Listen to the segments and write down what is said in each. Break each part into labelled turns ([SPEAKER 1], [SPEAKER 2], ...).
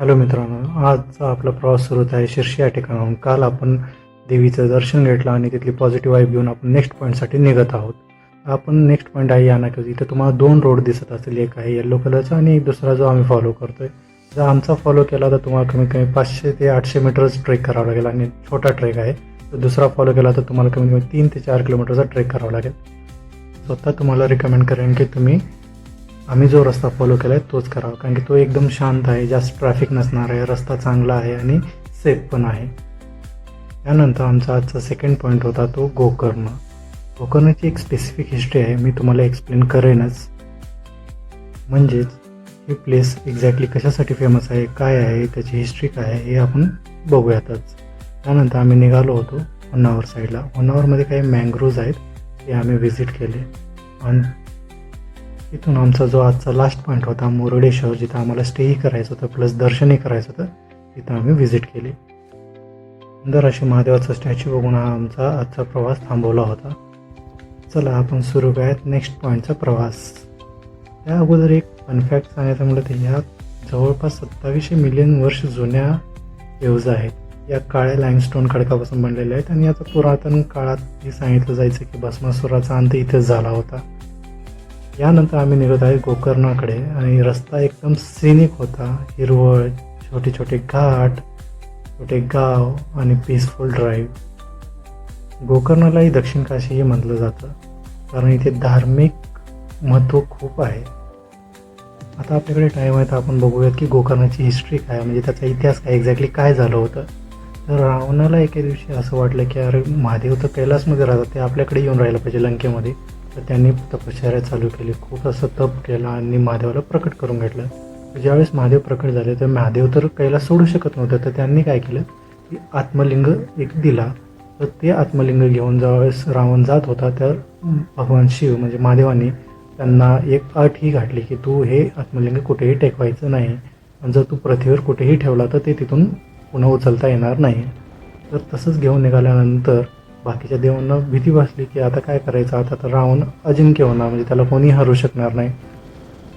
[SPEAKER 1] Hello मित्रांनो, आजचा आपला प्रवास सुरू होत आहे शिर्शी या ठिकाणाहून. काल आपण देवीचं दर्शन घेतलं आणि तिथली पॉझिटिव्ह वाईब घेऊन आपण नेक्स्ट पॉईंटसाठी निघत आहोत. आपण नेक्स्ट पॉईंट आहे यानाकच. इथं तुम्हाला 2 रोड दिसत असतील, एक आहे येल्लो कलरचा आणि एक दुसरा जो आम्ही फॉलो करतोय. जर आमचा फॉलो केला तर तुम्हाला कमीत कमी 500 ते 800 मीटरच ट्रेक करावं लागेल आणि छोटा ट्रेक आहे. तर दुसरा फॉलो केला तर तुम्हाला कमीत कमी 3 ते 4 किलोमीटरचा ट्रेक करावा लागेल. स्वतः तुम्हाला रिकमेंड करेन की आम्ही जो रस्ता फॉलो केला आहे तोच करावा, कारण की तो एकदम शांत आहे, जास्त ट्रॅफिक नसणार आहे, रस्ता चांगला आहे आणि सेफ पण आहे. त्यानंतर आमचा आजचा सेकंड पॉईंट होता तो गोकर्ण. गोकर्णची एक स्पेसिफिक हिस्ट्री आहे, मी तुम्हाला एक्सप्लेन करेनच. म्हणजेच ही प्लेस एक्झॅक्टली कशासाठी फेमस आहे, काय आहे, त्याची हिस्ट्री काय आहे हे आपण बघूयातच. त्यानंतर आम्ही निघालो होतो होन्नावर साईडला. होन्नावरमध्ये काही मँग्रोव्ज आहेत, ते आम्ही व्हिजिट केले. आणि इथून आमचा जो आजचा लास्ट पॉईंट होता मुरुडेश्वर, जिथं आम्हाला स्टेही करायचं होतं प्लस दर्शनही करायचं होतं, तिथं आम्ही व्हिजिट केली. सुंदर अशी महादेवाचा स्टॅच्यू बघून हा आमचा आजचा प्रवास थांबवला होता. चला आपण सुरू करूयात नेक्स्ट पॉईंटचा प्रवास. त्या अगोदर एक फॅक्ट सांगायचं म्हटलं तर ह्या जवळपास 2700 मिलियन वर्ष जुन्या वेव्ज आहेत. या काळ्या लाईमस्टोन खडकापासून बनलेल्या आहेत आणि याचा पुरातन काळात हे सांगितलं जायचं की भस्मासुराचा अंत इथेच झाला होता. यानंतर आम्ही निघत आहे गोकर्णाकडे आणि रस्ता एकदम सिनिक होता. हिरवळ, छोटे छोटे घाट, छोटे गाव आणि पीसफुल ड्राईव्ह. गोकर्णालाही दक्षिण काशीही म्हटलं जातं, कारण इथे धार्मिक महत्त्व खूप आहे. आता आपल्याकडे टाईम आहे तर आपण बघूयात की गोकर्णाची हिस्ट्री काय, म्हणजे त्याचा इतिहास काय, एक्झॅक्टली काय झालं होतं. तर रावणाला एके दिवशी असं वाटलं की अरे महादेव तर कैलासमध्ये राहतात, ते आपल्याकडे येऊन राहिलं पाहिजे लंकेमध्ये. तर त्यांनी तपश्चर्या चालू केली, खूप असं तप केलं आणि महादेवाला प्रकट करून घेतलं. ज्यावेळेस महादेव प्रकट झाले तर महादेव तर कैलास सोडू शकत नव्हतं, तर त्यांनी काय केलं की आत्मलिंग एक दिला. तर ते आत्मलिंग घेऊन ज्यावेळेस रावण जात होता तर भगवान शिव म्हणजे महादेवांनी त्यांना एक अट ही घातली की तू हे आत्मलिंग कुठेही टेकवायचं नाही, आणि जर तू पृथ्वीवर कुठेही ठेवला तर ते तिथून पुन्हा उचलता येणार नाही. तर तसंच घेऊन निघाल्यानंतर बाकीच्या देवांना भीती बसली की आता काय करायचं, आता तर रावण अजिंक्य होणार, म्हणजे त्याला कोणी हरू शकणार नाही.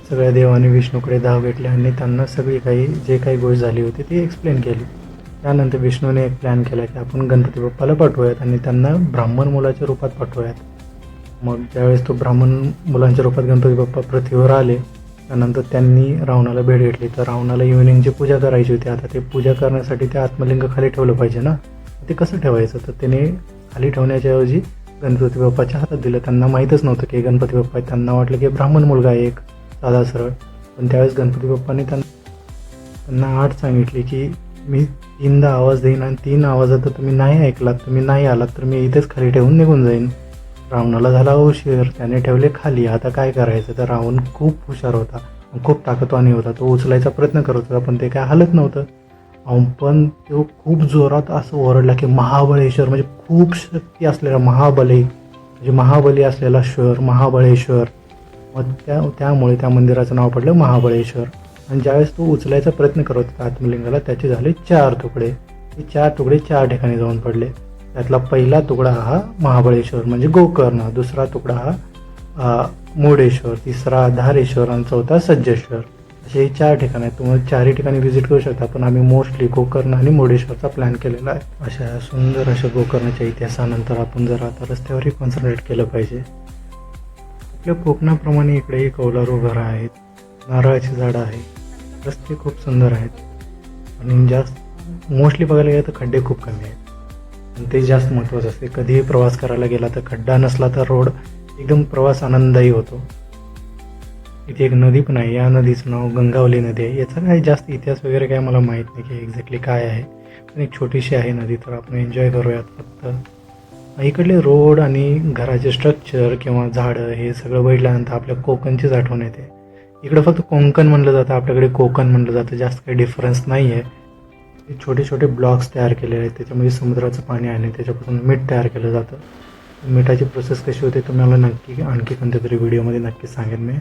[SPEAKER 1] सगळ्या देवांनी विष्णूकडे धाव घेतली आणि त्यांना सगळी काही जे काही गोष्ट झाली होती ती एक्सप्लेन केली. त्यानंतर विष्णूने एक प्लॅन केला की आपण गणपती बाप्पाला पाठवूयात आणि त्यांना ब्राह्मण मुलाच्या रूपात पाठवूयात. मग ज्यावेळेस तो ब्राह्मण मुलांच्या रूपात गणपती बाप्पा पृथ्वीवर आले त्यानंतर त्यांनी रावणाला भेट घेतली. तर रावणाला इव्हिनिंगची पूजा करायची होती. आता ते पूजा करण्यासाठी ते आत्मलिंग खाली ठेवलं पाहिजे ना, ते कसं ठेवायचं, तर त्याने खाली ठेवण्याच्या ऐवजी गणपती बाप्पाच्या हातात दिलं. त्यांना माहीतच नव्हतं की गणपती बाप्पा आहे, त्यांना वाटलं की ब्राह्मण मुलगा आहे एक साधा सरळ. पण त्यावेळेस गणपती बाप्पाने त्यांना आठ सांगितली की मी 3दा आवाज देईन आणि 3 आवाजात तर तुम्ही नाही ऐकलात, तुम्ही नाही आलात तर मी इथेच खाली ठेवून निघून जाईन. रावणाला झाला उशीर, त्याने ठेवले खाली. आता काय करायचं, तर रावण खूप हुशार होता, खूप ताकदवान होता. तो उचलायचा प्रयत्न करत होता पण ते काय हलत नव्हतं. पण तो खूप जोरात असं ओरडला की महाबळेश्वर, म्हणजे खूप शक्ती असलेला महाबली, म्हणजे महाबली असलेला शहर महाबळेश्वर. मग त्यामुळे त्या मंदिराचं नाव पडलं महाबळेश्वर. आणि ज्यावेळेस तो उचलायचा प्रयत्न करत होता आत्मलिंगाला, त्याचे झाले 4 तुकडे. हे 4 तुकडे 4 ठिकाणी जाऊन पडले. त्यातला पहिला तुकडा हा महाबळेश्वर म्हणजे गोकर्ण, दुसरा तुकडा हा मुरुडेश्वर, तिसरा धारेश्वर आणि चौथा सज्जेश्वर. असे 4 ठिकाण आहेत. तुम्हाला 4ही ठिकाणी व्हिजिट करू शकता, पण आम्ही मोस्टली गोकर्ण आणि मुरुडेश्वरचा प्लॅन केलेला आहे. अशा सुंदर अशा गोकर्णाच्या इतिहासानंतर आपण जर आता रस्त्यावरही कॉन्सन्ट्रेट केलं पाहिजे. आपल्या कोकणाप्रमाणे इकडेही कौलारू घरं आहेत, नारळाची झाडं आहेत, रस्ते खूप सुंदर आहेत आणि जास्त मोस्टली बघायला गेलं तर खड्डे खूप कमी आहेत आणि ते जास्त महत्त्वाचं असते. कधीही प्रवास करायला गेला तर खड्डा नसला तर रोड एकदम प्रवास आनंददायी होतो. इथे एक नदी पण आहे, या नदीचं नाव गंगावली नदी आहे. याचा काही जास्त इतिहास वगैरे काय मला माहीत नाही की एक्झॅक्टली काय आहे, पण एक छोटीशी आहे नदी, तर आपण एन्जॉय करूयात. फक्त इकडले रोड आणि घराचे स्ट्रक्चर किंवा झाडं हे सगळं बघितल्यानंतर आपल्या कोकणचीच आठवण येते. इकडं फक्त कोकण म्हणलं जातं, आपल्याकडे कोकण म्हणलं जातं, जास्त काही डिफरन्स नाही आहे. छोटे छोटे ब्लॉक्स तयार केलेले आहेत, त्याच्यामध्ये समुद्राचं पाणी आहे आणि त्याच्यापासून मीठ तयार केलं जातं. मिठाची प्रोसेस कशी होते तुम्हाला नक्की आणखी कोणत्या तरी व्हिडिओमध्ये नक्की सांगेन मी.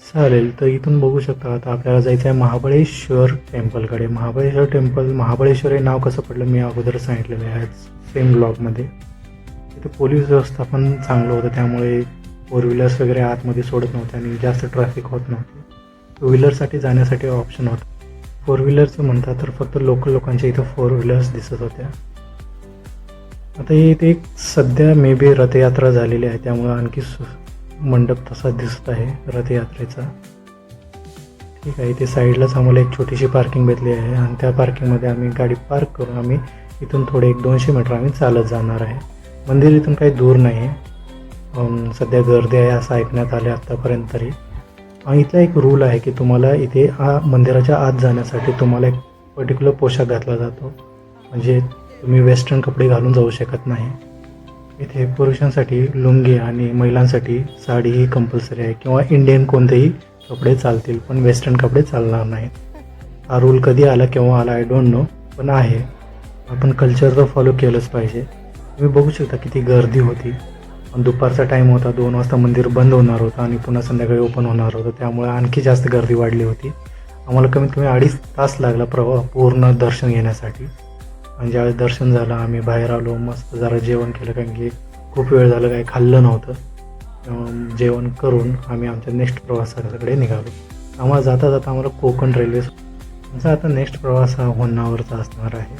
[SPEAKER 1] चालेल, तर इथून बघू शकता आता आपल्याला जायचं आहे महाबळेश्वर टेम्पलकडे. महाबळेश्वर टेम्पल, महाबळेश्वर हे नाव कसं पडलं मी अगोदर सांगितलेलं आहे सेम ब्लॉगमध्ये. तिथे पोलीस व्यवस्था पण चांगलं होतं, त्यामुळे 4 व्हीलर्स वगैरे आतमध्ये सोडत नव्हते आणि जास्त ट्रॅफिक होत नव्हती. टू व्हीलरसाठी जाण्यासाठी ऑप्शन होता. फोर व्हीलरचं म्हणतात तर फक्त लोकल लोकांच्या इथं फोर व्हीलर्स दिसत होत्या. आता इथे एक सध्या मे बी रथयात्रा झालेली आहे, त्यामुळं आणखी मंडप तसा दिसत आहे रथयात्रेचा. ठीक आहे, इथे साईडलाच आम्हाला एक छोटीशी पार्किंग भेटली आहे आणि त्या पार्किंगमध्ये आम्ही गाडी पार्क करून आम्ही इथून थोडे 100-200 मीटर आम्ही चालत जाणार आहे. मंदिर इथून काही दूर नाही आहे. सध्या गर्दी आहे असं ऐकण्यात आले आत्तापर्यंत तरी. आणि इथला एक रूल आहे की तुम्हाला इथे मंदिराच्या आत जाण्यासाठी तुम्हाला एक पर्टिक्युलर पोशाख घातला जातो, म्हणजे तुम्ही वेस्टर्न कपडे घालून जाऊ शकत नाही. इथे पुरुषांसाठी लुंगी आणि महिलांसाठी साडी ही कंपल्सरी आहे, किंवा इंडियन कोणतेही कपडे चालतील, पण वेस्टर्न कपडे चालणार नाहीत. हा रूल कधी आला केव्हा आला आय डोंट नो, पण आहे. आपण कल्चर तर फॉलो केलंच पाहिजे. तुम्ही बघू शकता किती गर्दी होती. पण दुपारचा टाईम होता, 2 वाजता मंदिर बंद होणार होतं आणि पुन्हा संध्याकाळी ओपन होणार होतं, त्यामुळे आणखी जास्त गर्दी वाढली होती. आम्हाला कमीत कमी 2.5 तास लागला पूर्ण दर्शन घेण्यासाठी. आणि ज्यावेळेस दर्शन झालं आम्ही बाहेर आलो, मस्त जरा जेवण केलं, कारण की खूप वेळ झालं काही खाल्लं नव्हतं. जेवण करून आम्ही आमच्या नेक्स्ट प्रवासाकडे निघालो. आम्हाला जाता जाता आम्हाला कोकण रेल्वे, आमचा आता नेक्स्ट प्रवास हा होन्नावरचा असणार आहे.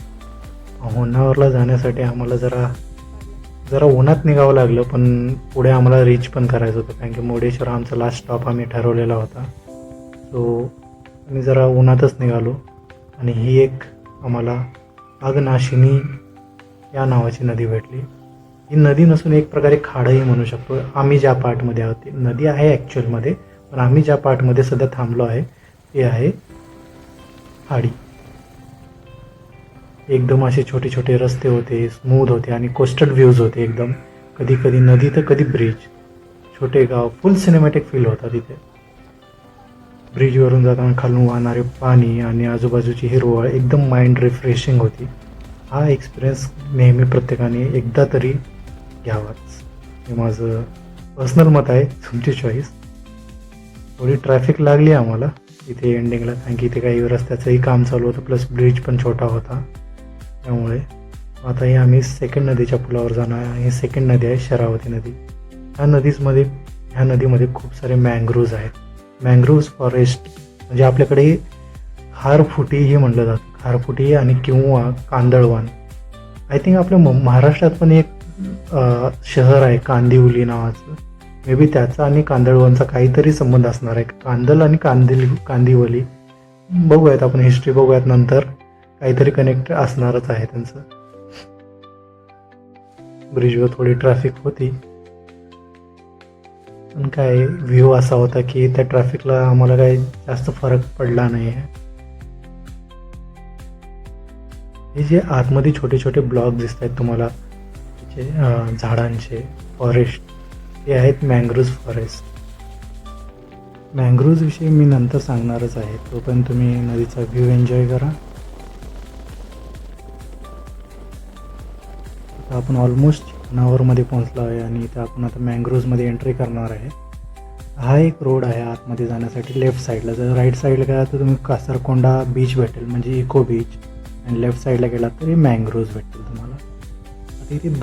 [SPEAKER 1] होन्नावरला जाण्यासाठी आम्हाला जरा उन्हात निघावं लागलं, पण पुढे आम्हाला रीच पण करायचं होतं, कारण की मुर्डेश्वर आमचा लास्ट स्टॉप आम्ही ठरवलेला होता. सो आम्ही जरा उन्हातच निघालो. आणि ही एक आम्हाला आगनाशिनी या नावाची नदी भेटली. ही नदी नसून एक प्रकारे खाडही म्हणू शकतो. आम्ही ज्या पार्टमध्ये आहोत ती नदी आहे ॲक्च्युअलमध्ये, पण आम्ही ज्या पार्टमध्ये सध्या थांबलो आहे ते आहे खाडी. एकदम असे छोटे छोटे रस्ते होते, स्मूथ होते आणि कोस्टल व्ह्यूज होते एकदम. कधी कधी नदी तर कधी ब्रिज, छोटे गाव, फुल सिनेमॅटिक फील होता तिथे. ब्रिजवरून जाताना खालून वाहणारे पाणी आणि आजूबाजूची हिरवळ एकदम माइंड रिफ्रेशिंग होती. हा एक्सपिरियन्स नेहमी प्रत्येकाने एकदा तरी घ्यावाच, हे माझं पर्सनल मत आहे. तुमची चॉईस. थोडी ट्रॅफिक लागली आम्हाला इथे एंडिंगला, कारण की इथे काही रस्त्याचंही काम चालू होतं, प्लस ब्रिज पण छोटा होता. त्यामुळे आता हे आम्ही सेकंड नदीच्या पुलावर जाणार आहे. ही सेकंड नदी आहे शरावती नदी. ह्या नदीमध्ये खूप सारे मँग्रोव्ज आहेत. मँग्रोव्ज फॉरेस्ट म्हणजे आपल्याकडे खारफुटीही म्हणलं जातं, खारफुटी आणि किंवा कांदळवन. आय थिंक आपल्या महाराष्ट्रात पण एक शहर आहे कांदिवली नावाचं, मे बी त्याचा आणि कांदळवनचा काहीतरी संबंध असणार आहे. कांदल आणि कांदिवली बघूयात, आपण हिस्ट्री बघूयात नंतर, काहीतरी कनेक्ट असणारच आहे त्यांचं. ब्रिजवर थोडी ट्रॅफिक होती, पण काय व्ह्यू असा होता की त्या ट्रॅफिकला आम्हाला काही जास्त फरक पडला नाही आहे. हे जे आतमध्ये छोटे छोटे ब्लॉक दिसत आहेत तुम्हाला झाडांचे फॉरेस्ट, ते आहेत मँग्रोव्ज फॉरेस्ट. मँग्रोव्ज विषयी मी नंतर सांगणारच आहे, तोपर्यंत तुम्ही नदीचा व्ह्यू एन्जॉय करा. आता आपण ऑलमोस्ट नावरमध्ये पोहोचलो आहे आणि इथे आपण आता मँग्रोव्जमध्ये एंट्री करणार आहे. हा एक रोड आहे आतमध्ये जाण्यासाठी लेफ्ट साईडला. जर राईट साईडला गेला तर तुम्ही कासरकोंडा बीच भेटेल, म्हणजे इको बीच, आणि लेफ्ट साईडला गेलात तरी मँग्रोव्ज भेटतील तुम्हाला. आता इथे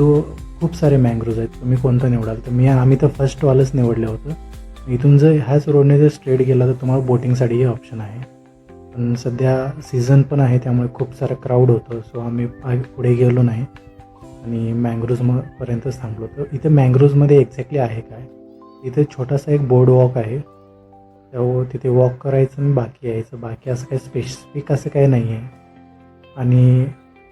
[SPEAKER 1] खूप सारे मँग्रोव्ज आहेत, तुम्ही कोणतं निवडाल. तर आम्ही तर फर्स्टवालंच निवडलं होतं. इथून जर ह्याच रोडने जर स्ट्रेट गेला तर तुम्हाला बोटिंगसाठीही ऑप्शन आहे, पण सध्या सीझन पण आहे त्यामुळे खूप सारा क्राऊड होतं, सो आम्ही पुढे गेलो नाही आणि मँग्रोव्जपर्यंतच थांबलो. तर इथे मँग्रोव्जमध्ये एक्झॅक्टली आहे काय, इथे छोटासा एक बोर्ड वॉक आहे, तिथे वॉक करायचं आणि बाकी यायचं. बाकी असं काही स्पेसिफिक असं काही नाही आहे. आणि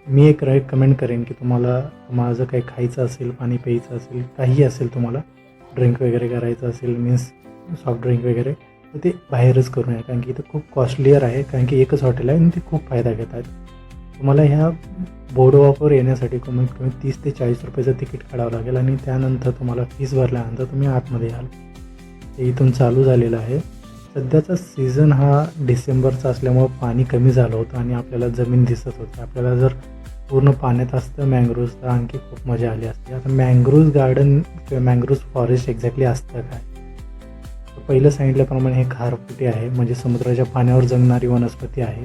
[SPEAKER 1] मी एक रेकमेंड करेन की तुम्हाला जर काही खायचं असेल, पाणी प्यायचं असेल, काही असेल, तुम्हाला ड्रिंक वगैरे करायचं असेल, मीन्स सॉफ्ट ड्रिंक वगैरे, तर ते बाहेरच करू नये, कारण की इथं खूप कॉस्टलियर आहे, कारण की एकच हॉटेल आहे आणि ते खूप फायदा घेत आहेत. तुम्हाला ह्या बोर्डवॉकवर येण्यासाठी कमीत कमी 30 ते 40 रुपयाचं तिकीट काढावं लागेल आणि त्यानंतर तुम्हाला फीस भरल्यानंतर तुम्ही आतमध्ये याल. ते इथून चालू झालेलं आहे. सध्याचा सीझन हा डिसेंबरचा असल्यामुळं पाणी कमी झालं होतं आणि आपल्याला जमीन दिसत होती. आपल्याला जर पूर्ण पाण्यात असतं मँग्रोव्ज तर आणखी खूप मजा आली असते. आता मँग्रोव्ज गार्डन किंवा मँग्रोव्ज फॉरेस्ट एक्झॅक्टली असतं काय, तर पहिलं सांगितल्याप्रमाणे हे खारफुटी आहे, म्हणजे समुद्राच्या पाण्यावर जगणारी वनस्पती आहे.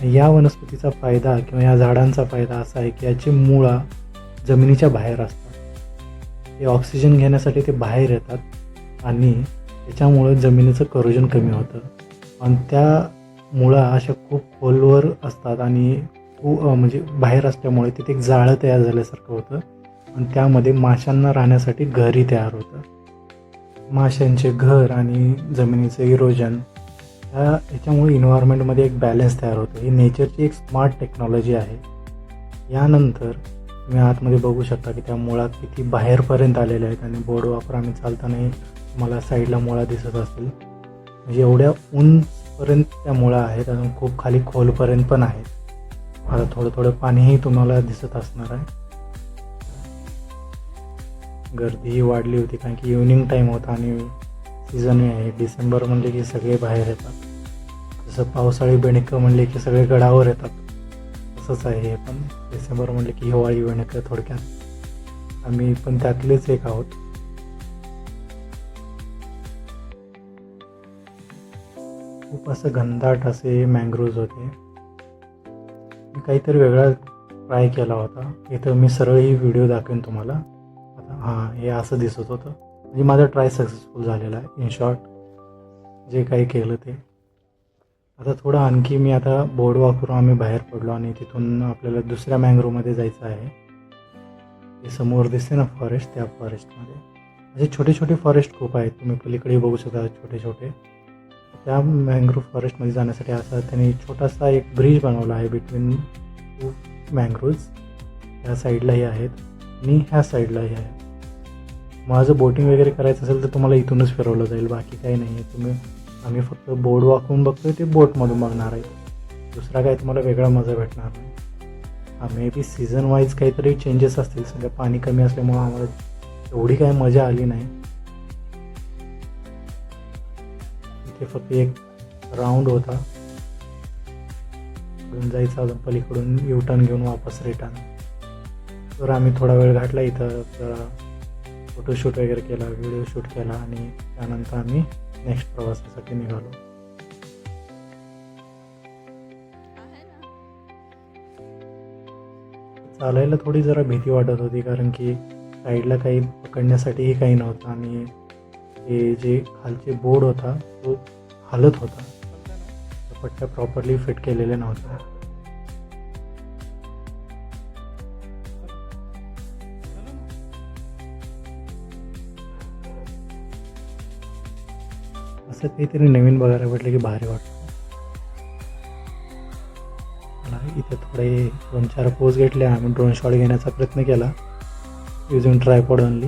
[SPEAKER 1] या वनस्पतीचा फायदा किंवा या झाडांचा फायदा असा आहे की याची मुळं जमिनीच्या बाहेर असतात. ते ऑक्सिजन घेण्यासाठी ते बाहेर येतात आणि त्याच्यामुळं जमिनीचं करोजन कमी होतं. आणि त्या मुळा अशा खूप खोलवर असतात आणि म्हणजे बाहेर असल्यामुळे तिथे एक जाळं तयार झाल्यासारखं होतं आणि त्यामध्ये माशांना राहण्यासाठी घरही तयार होतं. माशांचे घर आणि जमिनीचं इरोजन ह्याच्यामुळे इन्व्हायरमेंटमध्ये एक बॅलन्स तयार होतो. ही नेचरची एक स्मार्ट टेक्नॉलॉजी आहे. यानंतर तुम्ही आतमध्ये बघू शकता की त्या मुळा किती बाहेरपर्यंत आलेल्या आहेत आणि बोर्डवॉकवर आम्ही चालतानाही तुम्हाला साईडला मुळा दिसत असेल. म्हणजे एवढ्या उंचपर्यंत त्या मुळा आहेत आणि खूप खाली खोलपर्यंत पण आहेत. आता थोडं थोडं पाणीही तुम्हाला दिसत असणार आहे. गर्दीही वाढली होती कारण की इव्हनिंग टाईम होता आणि सीझनही आहे. डिसेंबर म्हणले की सगळे बाहेर येतात. जसं पावसाळी बेणकं म्हणले की सगळे गडावर येतात, तसंच आहे हे पण. डिसेंबर म्हणले की हिवाळी बेणकं थोडक्यात. आम्ही पण त्यातलेच एक आहोत. खूप असं घनदाट असे मँग्रोव्ज होते. मी काहीतरी वेगळा ट्राय केला होता. इथं मी सरळ ही व्हिडिओ दाखवेन तुम्हाला. आता हां, हे असं दिसत होतं. म्हणजे माझा ट्राय सक्सेसफुल झालेला आहे. इन शॉर्ट जे काही केलं ते. आता थोडं आणखी मी आता बोर्डवॉकवरून आम्ही बाहेर पडलो आणि तिथून आपल्याला दुसऱ्या मँग्रोवमध्ये जायचं आहे. ते समोर दिसते ना फॉरेस्ट, त्या फॉरेस्टमध्ये असे छोटे छोटे फॉरेस्ट खूप आहेत. तुम्ही पलीकडे बघू शकता छोटे छोटे. त्या मँग्रोव्ह फॉरेस्टमध्ये जाण्यासाठी असा त्यांनी छोटासा एक ब्रिज बनवला आहे बिटवीन टू मँग्रोव्ज. ह्या साईडलाही आहेत आणि ह्या साईडलाही आहे. माझं बोटिंग वगैरे करायचं असेल तर तुम्हाला इथूनच फिरवलं जाईल, बाकी काही नाही आहे. आम्ही फक्त बोर्ड वाकून बघतोय, ते बोटमधून बघणार आहे. दुसरा काही तुम्हाला वेगळा मजा भेटणार नाही. मे बी सीझन वाईज काहीतरी चेंजेस असतील. सगळं पाणी कमी असल्यामुळं आम्हाला एवढी काही मजा आली नाही. इथे फक्त एक राऊंड होता, इकडून जायचं अजून पलीकडून युटर्न घेऊन वापस रिटर्न. तर आम्ही थोडा वेळ घातला इथं, जरा फोटोशूट वगैरे केला, व्हिडिओ शूट केला आणि त्यानंतर आम्ही नेक्स्ट प्रवासासाठी निघालो. चालायला थोडी जरा भीती वाटत होती कारण की साईडला काही पकडण्यासाठीही काही नव्हतं आणि हे जे खालचे बोर्ड होता तो हालत होता. पट्ट्या प्रॉपरली फिट केलेल्या नव्हत्या. असं काहीतरी नवीन बघायला भेटलं की भारी वाटतं. मला इथे थोडे 2-4 पोज घेतले. आम्ही ड्रोन शॉट घेण्याचा प्रयत्न केला युजिंग ट्रायपॉड ओनली.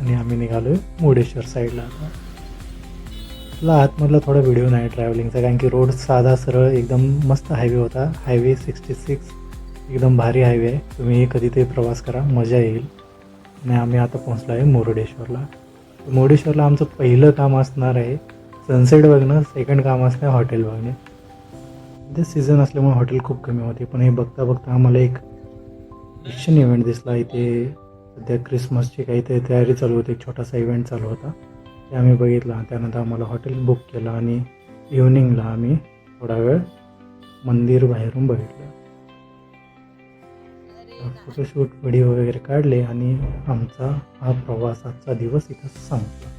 [SPEAKER 1] आणि आम्ही निघालो मुर्डेश्वर साईडला. आता आतमधला थोडा व्हिडिओ नाही ट्रॅव्हलिंगचा कारण की रोड साधा सरळ एकदम मस्त हायवे होता. हायवे 66 एकदम भारी हायवे आहे. तुम्ही कधीतरी प्रवास करा, मजा येईल. आणि आम्ही आता पोहोचलो आहे मुर्डेश्वरला. मुर्डेश्वरला आमचं पहिलं काम असणार आहे सनसेट बघणं, सेकंड काम असणार हॉटेल बघणे. ते सीझन असल्यामुळे हॉटेल खूप कमी होते, पण हे बघता बघता आम्हाला एक ॲक्शन इव्हेंट दिसला. इथे सध्या क्रिसमसची काहीतरी तयारी चालू होती, एक छोटासा इव्हेंट चालू होता, ते आम्ही बघितला. त्यानंतर आम्हाला हॉटेल बुक केलं आणि इव्हनिंगला आम्ही थोडा वेळ मंदिर बाहेरून बघितलं. फोटोशूट व्हिडिओ वगैरे काढले आणि आमचा हा प्रवासाचा दिवस इथं संपला.